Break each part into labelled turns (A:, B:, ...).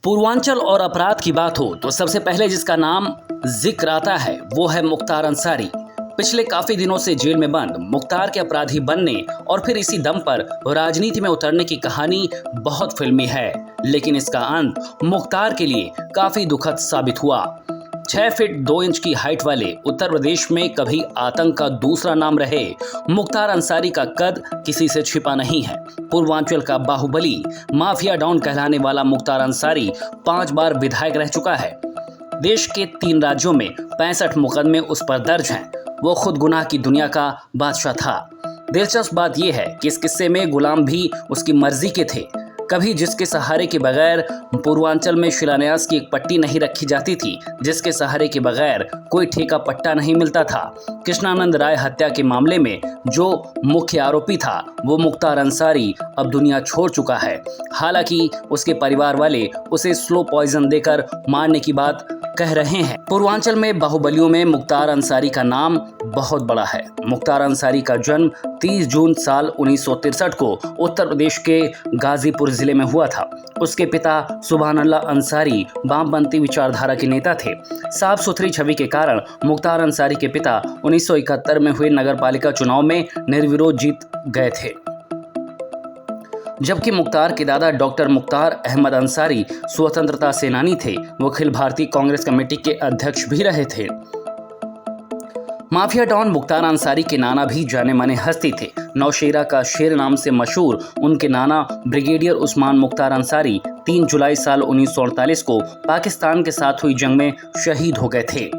A: पूर्वांचल और अपराध की बात हो तो सबसे पहले जिसका नाम जिक्र आता है वो है मुख्तार अंसारी। पिछले काफी दिनों से जेल में बंद मुख्तार के अपराधी बनने और फिर इसी दम पर राजनीति में उतरने की कहानी बहुत फिल्मी है, लेकिन इसका अंत मुख्तार के लिए काफी दुखद साबित हुआ। 6 फीट 2 इंच की हाइट वाले उत्तर प्रदेश में कभी आतंक का दूसरा नाम रहे मुख्तार अंसारी का कद किसी से छिपा नहीं है। पूर्वांचल का बाहुबली माफिया डॉन कहलाने वाला मुख्तार अंसारी 5 बार विधायक रह चुका है। देश के 3 राज्यों में 65 मुकदमे उस पर दर्ज हैं। वो खुद गुनाह की दुनिया का बादशाह था। दिलचस्प बात यह है कि इस किस्से में गुलाम भी उसकी मर्जी के थे। कभी जिसके सहारे के बगैर पूर्वांचल में शिलान्यास की एक पट्टी नहीं रखी जाती थी, जिसके सहारे के बगैर कोई ठेका पट्टा नहीं मिलता था। कृष्णानंद राय हत्या के मामले में जो मुख्य आरोपी था वो मुख्तार अंसारी अब दुनिया छोड़ चुका है। हालांकि उसके परिवार वाले उसे स्लो पॉइजन देकर मारने की बात कह रहे हैं। पूर्वांचल में बाहुबलियों में मुख्तार अंसारी का नाम बहुत बड़ा है। मुख्तार अंसारी का जन्म 30 जून साल 1963 को उत्तर प्रदेश के गाजीपुर जिले में हुआ था। उसके पिता सुभानअल्लाह अंसारी वामपंथी विचारधारा के नेता थे। साफ सुथरी छवि के कारण मुख्तार अंसारी के पिता 1971 में हुए नगरपालिका चुनाव में निर्विरोध जीत गए थे, जबकि मुख्तार के दादा डॉक्टर मुख्तार अहमद अंसारी स्वतंत्रता सेनानी थे। वो अखिल भारतीय कांग्रेस कमेटी के अध्यक्ष भी रहे थे। माफिया डॉन मुख्तार अंसारी के नाना भी जाने माने हस्ती थे। नौशेरा का शेर नाम से मशहूर उनके नाना ब्रिगेडियर उस्मान मुख्तार अंसारी 3 जुलाई साल 1948 को पाकिस्तान के साथ हुई जंग में शहीद हो गए थे।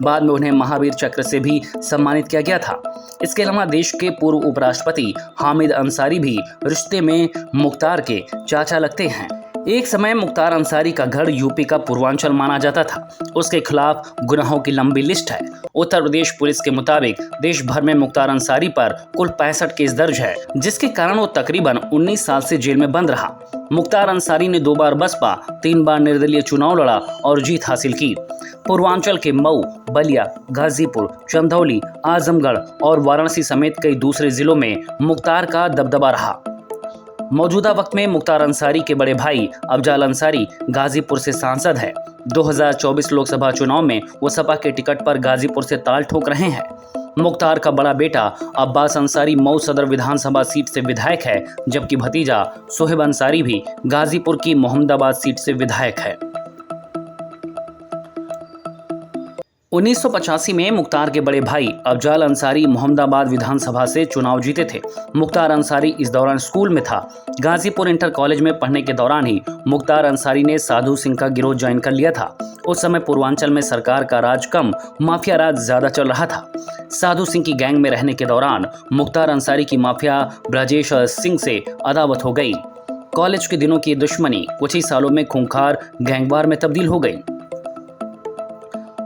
A: बाद में उन्हें महावीर चक्र से भी सम्मानित किया गया था। इसके अलावा देश के पूर्व उपराष्ट्रपति हामिद अंसारी भी रिश्ते में मुख्तार के चाचा लगते हैं। एक समय मुख्तार अंसारी का घर यूपी का पूर्वांचल माना जाता था। उसके खिलाफ गुनाहों की लंबी लिस्ट है। उत्तर प्रदेश पुलिस के मुताबिक देश भर में मुख्तार अंसारी पर कुल 65 केस दर्ज है, जिसके कारण वो तकरीबन 19 साल से जेल में बंद रहा। मुख्तार अंसारी ने 2 बार बसपा, 3 बार निर्दलीय चुनाव लड़ा और जीत हासिल की। पूर्वांचल के मऊ, बलिया, गाजीपुर, चंदौली, आजमगढ़ और वाराणसी समेत कई दूसरे जिलों में मुख्तार का दबदबा रहा। मौजूदा वक्त में मुख्तार अंसारी के बड़े भाई अफजाल अंसारी गाजीपुर से सांसद है। 2024 लोकसभा चुनाव में वो सपा के टिकट पर गाजीपुर से ताल ठोक रहे हैं। मुख्तार का बड़ा बेटा अब्बास अंसारी मऊ सदर विधानसभा सीट से विधायक है, जबकि भतीजा सोहेब अंसारी भी गाजीपुर की मोहम्मदाबाद सीट से विधायक है। 1985 में मुख्तार के बड़े भाई अफजाल अंसारी मोहम्मदाबाद विधानसभा से चुनाव जीते थे। मुख्तार अंसारी इस दौरान स्कूल में था। गाजीपुर इंटर कॉलेज में पढ़ने के दौरान ही मुख्तार अंसारी ने साधु सिंह का गिरोह ज्वाइन कर लिया था। उस समय पूर्वांचल में सरकार का राज कम, माफिया राज ज्यादा चल रहा था। साधु सिंह की गैंग में रहने के दौरान मुख्तार अंसारी की माफिया ब्रजेश सिंह से अदावत हो गई। कॉलेज के दिनों की दुश्मनी कुछ ही सालों में खूंखार गैंगवार में तब्दील हो गई।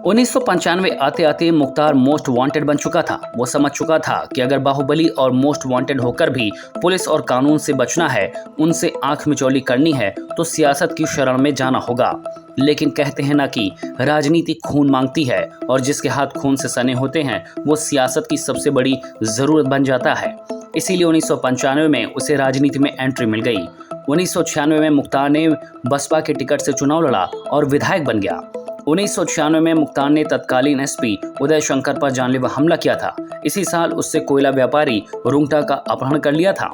A: 1995 आते आते मुख्तार मोस्ट वांटेड बन चुका था। वो समझ चुका था कि अगर बाहुबली और मोस्ट वांटेड होकर भी पुलिस और कानून से बचना है, उनसे आंख मिचौली करनी है, तो सियासत की शरण में जाना होगा। लेकिन कहते हैं ना कि राजनीति खून मांगती है, और जिसके हाथ खून से सने होते हैं वो सियासत की सबसे बड़ी जरूरत बन जाता है। इसीलिए 1995 में उसे राजनीति में एंट्री मिल गई। 1996 में मुख्तार ने बसपा के टिकट से चुनाव लड़ा और विधायक बन गया। 1996 में मुख्तार ने तत्कालीन एसपी उदय शंकर पर जानलेवा हमला किया था। इसी साल उससे कोयला व्यापारी रुंगटा का अपहरण कर लिया था।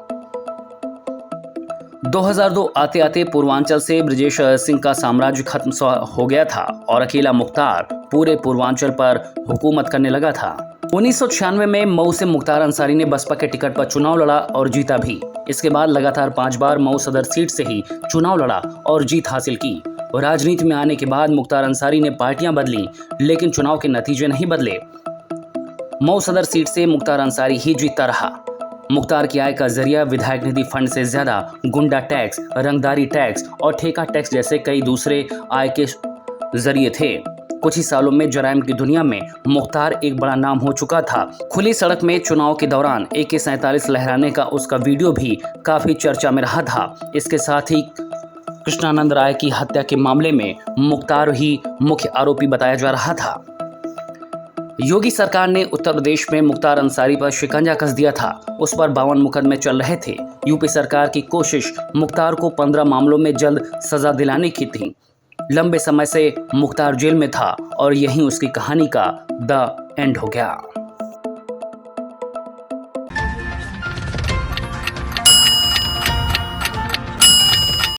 A: 2002 आते आते पूर्वांचल से ब्रजेश सिंह का साम्राज्य खत्म हो गया था और अकेला मुख्तार पूरे पूर्वांचल पर हुकूमत करने लगा था। 1996 में मऊ से मुख्तार अंसारी ने बसपा के टिकट पर चुनाव लड़ा और जीता भी। इसके बाद लगातार 5 बार मऊ सदर सीट से ही चुनाव लड़ा और जीत हासिल की। राजनीति में आने के बाद मुख्तार अंसारी ने पार्टियां बदली, लेकिन चुनाव के नतीजे नहीं बदले। मऊ सदर सीट से मुख्तार अंसारी ही जीतता रहा। मुख्तार की आय का जरिया विधायक निधि फंड से ज्यादा गुंडा टैक्स, रंगदारी टैक्स और ठेका टैक्स जैसे कई दूसरे आय के जरिए थे। कुछ ही सालों में जराइम की दुनिया में मुख्तार एक बड़ा नाम हो चुका था। खुली सड़क में चुनाव के दौरान AK-47 लहराने का उसका वीडियो भी काफी चर्चा में रहा था। इसके साथ ही कृष्णानंद राय की हत्या के मामले में मुख्तार ही मुख्य आरोपी बताया जा रहा था। योगी सरकार ने उत्तर प्रदेश में मुख्तार अंसारी पर शिकंजा कस दिया था। उस पर 52 मुकदमे चल रहे थे। यूपी सरकार की कोशिश मुख्तार को 15 मामलों में जल्द सजा दिलाने की थी। लंबे समय से मुख्तार जेल में था और यहीं उसकी कहानी का द एंड हो गया।